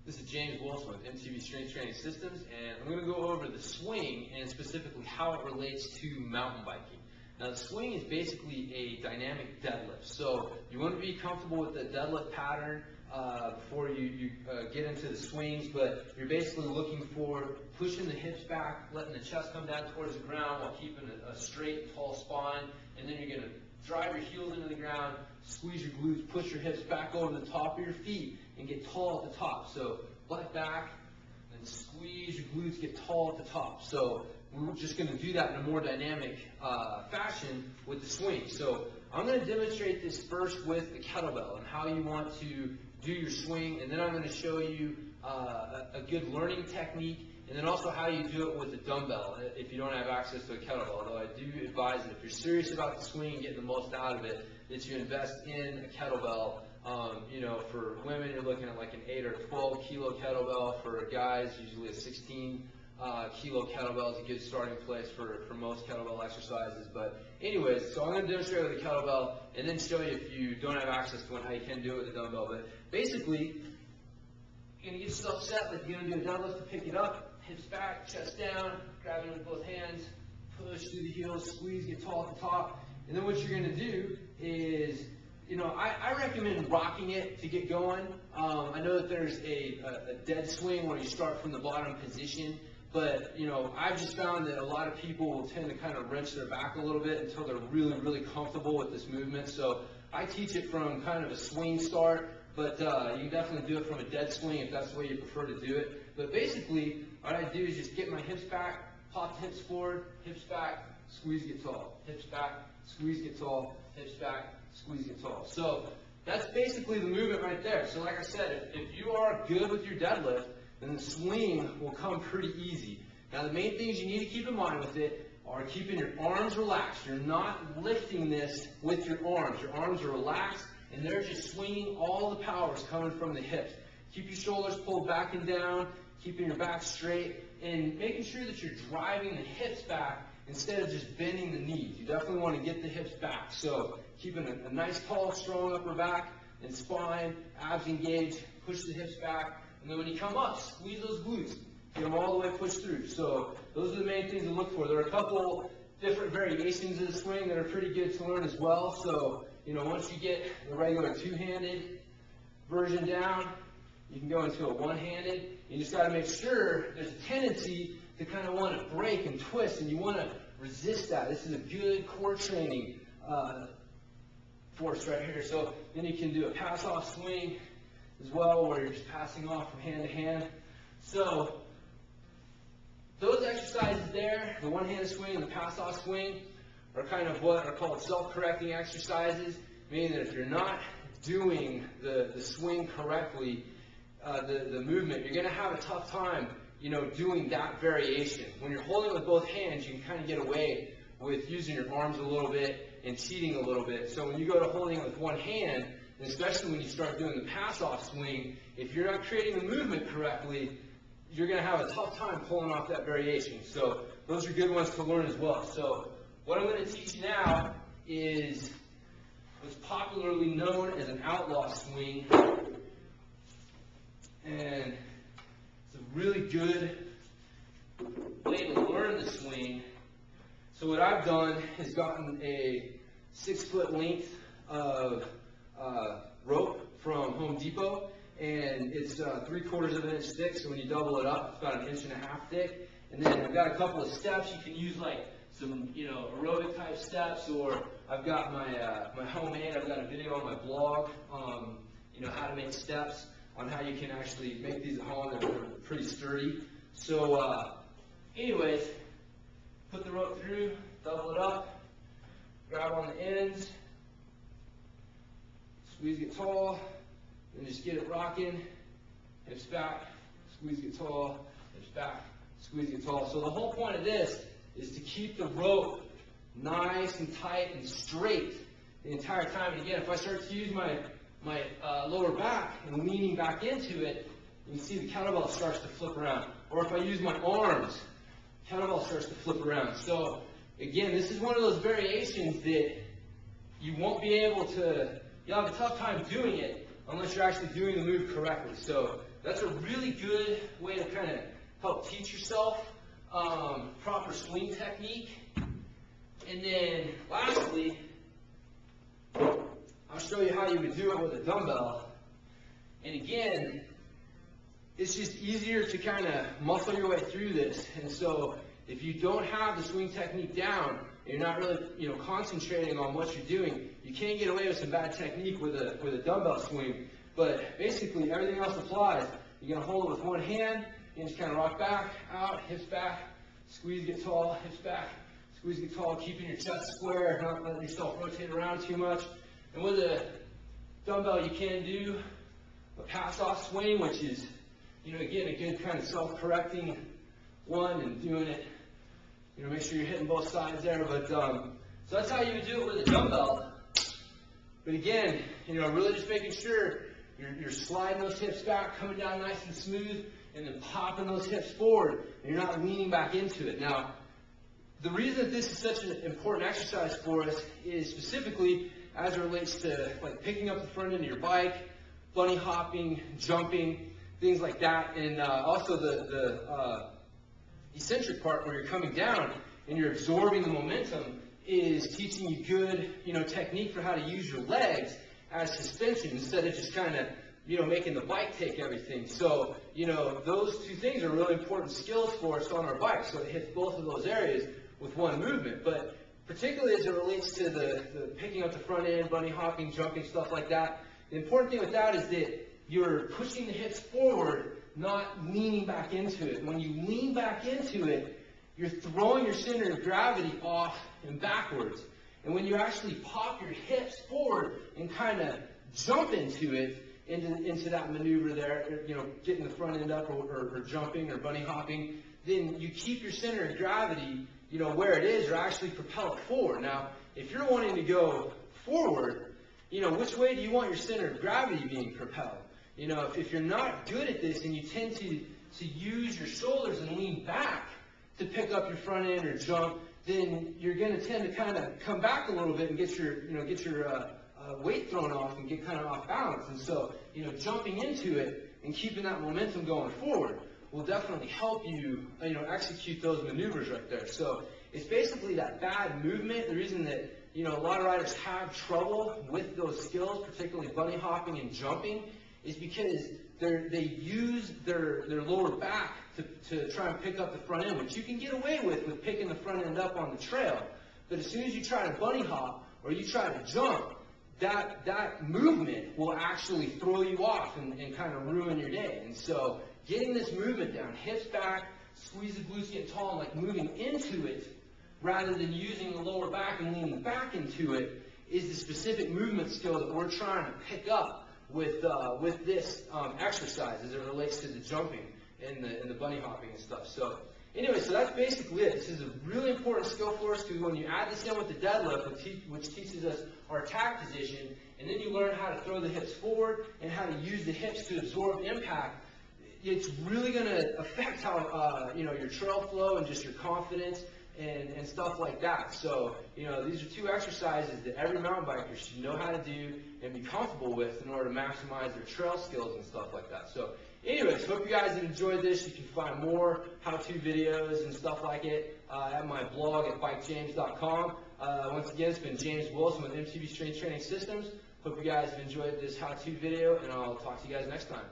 This is James Wilson with MTV Strength Training Systems, and I'm going to go over the swing and specifically how it relates to mountain biking. Now, the swing is basically a dynamic deadlift, so you want to be comfortable with the deadlift pattern before you get into the swings, but you're basically looking for pushing the hips back, letting the chest come down towards the ground while keeping a straight, tall spine, and then you're going to drive your heels into the ground, squeeze your glutes, push your hips back over the top of your feet, and get tall at the top. So butt back, and squeeze your glutes, get tall at the top. So we're just going to do that in a more dynamic fashion with the swing. So I'm going to demonstrate this first with the kettlebell and how you want to do your swing, and then I'm going to show you a good learning technique, and then also how you do it with a dumbbell if you don't have access to a kettlebell. Although I do advise that if you're serious about the swing and getting the most out of it, that you invest in a kettlebell. You know, for women, you're looking at like an 8 or 12 kilo kettlebell. For guys, usually a 16 kilo kettlebell is a good starting place for most kettlebell exercises. But anyways, so I'm going to demonstrate with a kettlebell and then show you, if you don't have access to one, how you can do it with a dumbbell. But basically, you're going to get yourself set like you're going to do a deadlift to pick it up, hips back, chest down, grab it with both hands, push through the heels, squeeze, get tall at the top. And then what you're going to do is, you know, I recommend rocking it to get going. I know that there's a dead swing where you start from the bottom position, but, you know, I've just found that a lot of people will tend to kind of wrench their back a little bit until they're really, really comfortable with this movement. So I teach it from kind of a swing start, but you can definitely do it from a dead swing if that's the way you prefer to do it. But basically, what I do is just get my hips back, pop the hips forward, hips back, squeeze, get tall, hips back, squeeze, get tall, hips back, squeeze, get tall. So that's basically the movement right there. So like I said, if you are good with your deadlift, then the swing will come pretty easy. Now the main things you need to keep in mind with it are keeping your arms relaxed. You're not lifting this with your arms. Your arms are relaxed and they're just swinging. All the power is coming from the hips. Keep your shoulders pulled back and down, keeping your back straight, and making sure that you're driving the hips back instead of just bending the knees. You definitely want to get the hips back. So keeping a nice, tall, strong upper back and spine, abs engaged, push the hips back, and then when you come up, squeeze those glutes. Get them all the way pushed through. So those are the main things to look for. There are a couple different variations of the swing that are pretty good to learn as well. So, you know, once you get the regular two-handed version down, you can go into a one-handed. You just got to make sure there's a tendency to kind of want to break and twist, and you want to resist that. This is a good core training force right here. So then you can do a pass-off swing as well, where you're just passing off from hand to hand. So those exercises there, the one-handed swing and the pass-off swing, are kind of what are called self-correcting exercises, meaning that if you're not doing the swing correctly, the movement, you're going to have a tough time, you know, doing that variation. When you're holding it with both hands, you can kind of get away with using your arms a little bit and cheating a little bit. So when you go to holding it with one hand, and especially when you start doing the pass-off swing, if you're not creating the movement correctly, you're going to have a tough time pulling off that variation. So those are good ones to learn as well. So what I'm going to teach you now is what's popularly known as an outlaw swing. And it's a really good way to learn the swing. So what I've done is gotten a 6-foot length of rope from Home Depot, and it's 3/4 of an inch thick. So when you double it up, it's about 1.5 inches thick. And then I've got a couple of steps. You can use like some, you know, aerobic type steps, or I've got my homemade. I've got a video on my blog, you know, how to make steps on how you can actually make these at home. They're pretty sturdy. So anyways, put the rope through, double it up, grab on the ends, squeeze, get tall, and just get it rocking, hips back, squeeze, get tall, hips back, squeeze, get tall. So the whole point of this is to keep the rope nice and tight and straight the entire time. And again, if I start to use my lower back and leaning back into it, you can see the kettlebell starts to flip around. Or if I use my arms, kettlebell starts to flip around. So again, this is one of those variations that you won't be able to, you'll have a tough time doing it unless you're actually doing the move correctly. So that's a really good way to kind of help teach yourself proper swing technique. And then lastly, I'll show you how you would do it with a dumbbell. And again, it's just easier to kind of muscle your way through this. And so if you don't have the swing technique down, and you're not really, concentrating on what you're doing, you can get away with some bad technique with a dumbbell swing. But basically, everything else applies. You're gonna hold it with one hand, and just kind of rock back, out, hips back, squeeze, get tall, hips back, squeeze, get tall, keeping your chest square, not letting yourself rotate around too much. And with a dumbbell, you can do a pass-off swing, which is, again, a good kind of self-correcting one, and doing it, make sure you're hitting both sides there. But so that's how you would do it with a dumbbell. But again, really just making sure you're sliding those hips back, coming down nice and smooth, and then popping those hips forward, and you're not leaning back into it. Now, the reason that this is such an important exercise for us is specifically as it relates to like picking up the front end of your bike, bunny hopping, jumping, things like that, and also the eccentric part where you're coming down and you're absorbing the momentum is teaching you good, technique for how to use your legs as suspension instead of just kind of, making the bike take everything. So, those two things are really important skills for us on our bike. So it hits both of those areas with one movement. But particularly as it relates to the picking up the front end, bunny hopping, jumping, stuff like that, the important thing with that is that you're pushing the hips forward, not leaning back into it. When you lean back into it, you're throwing your center of gravity off and backwards. And when you actually pop your hips forward and kind of jump into it, into that maneuver there, getting the front end up or jumping or bunny hopping, then you keep your center of gravity, where it is, or actually propel it forward. Now, if you're wanting to go forward, which way do you want your center of gravity being propelled? If you're not good at this and you tend to use your shoulders and lean back to pick up your front end or jump, then you're going to tend to kind of come back a little bit and get your weight thrown off and get kind of off balance. And so, jumping into it and keeping that momentum going forward will definitely help you, execute those maneuvers right there. So it's basically that bad movement. The reason that, a lot of riders have trouble with those skills, particularly bunny hopping and jumping, is because they use their lower back to try and pick up the front end, which you can get away with picking the front end up on the trail. But as soon as you try to bunny hop or you try to jump, that movement will actually throw you off and kind of ruin your day. And so getting this movement down, hips back, squeeze the glutes, get tall, and like moving into it rather than using the lower back and leaning back into it is the specific movement skill that we're trying to pick up with this exercise as it relates to the jumping and the bunny hopping and stuff. So anyway, so that's basically it. This is a really important skill for us because when you add this in with the deadlift, which teaches us our attack position, and then you learn how to throw the hips forward and how to use the hips to absorb impact, it's really going to affect how your trail flow and just your confidence and stuff like that. So, these are two exercises that every mountain biker should know how to do and be comfortable with in order to maximize their trail skills and stuff like that. So, anyways, hope you guys enjoyed this. You can find more how-to videos and stuff like it at my blog at bikejames.com. Once again, it's been James Wilson with MTB Strength Training Systems. Hope you guys have enjoyed this how-to video, and I'll talk to you guys next time.